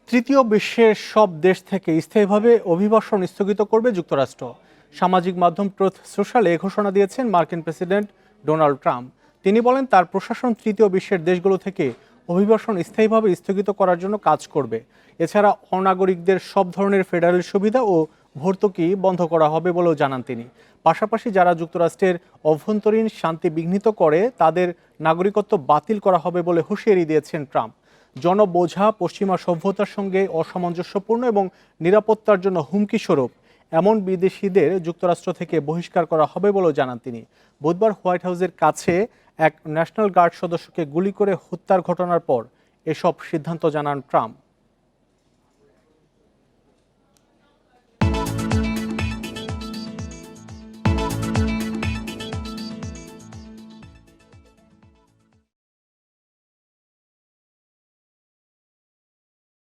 তৃতীয় বিশ্বের সব দেশ থেকে স্থায়ীভাবে অভিবাসন স্থগিত করবে যুক্তরাষ্ট্র। সামাজিক মাধ্যম ট্রুথ সোশ্যালে এ ঘোষণা দিয়েছেন মার্কিন প্রেসিডেন্ট ডোনাল্ড ট্রাম্প। তিনি বলেন তার প্রশাসন তৃতীয় বিশ্বের দেশগুলো থেকে অভিবাসন স্থায়ীভাবে স্থগিত করার জন্য কাজ করবে। এছাড়া অনাগরিকদের সব ধরনের ফেডারেল সুবিধা ও ভর্তুকি বন্ধ করা হবে বলেও জানান তিনি। পাশাপাশি যারা যুক্তরাষ্ট্রের অভ্যন্তরীণ শান্তি বিঘ্নিত করে তাদের নাগরিকত্ব বাতিল করা হবে বলে হুঁশিয়ারি দিয়েছেন ট্রাম্প। জনবোঝা পশ্চিমা সভ্যতার সঙ্গে অসামঞ্জস্যপূর্ণ এবং নিরাপত্তার জন্য হুমকি স্বরূপ এমন বিদেশিদের যুক্তরাষ্ট্র থেকে বহিষ্কার করা হবে বলেও জানান তিনি। বুধবার হোয়াইট হাউসের কাছে এক ন্যাশনাল গার্ড সদস্যকে গুলি করে হত্যার ঘটনার পর এসব সিদ্ধান্ত জানান ট্রাম্প।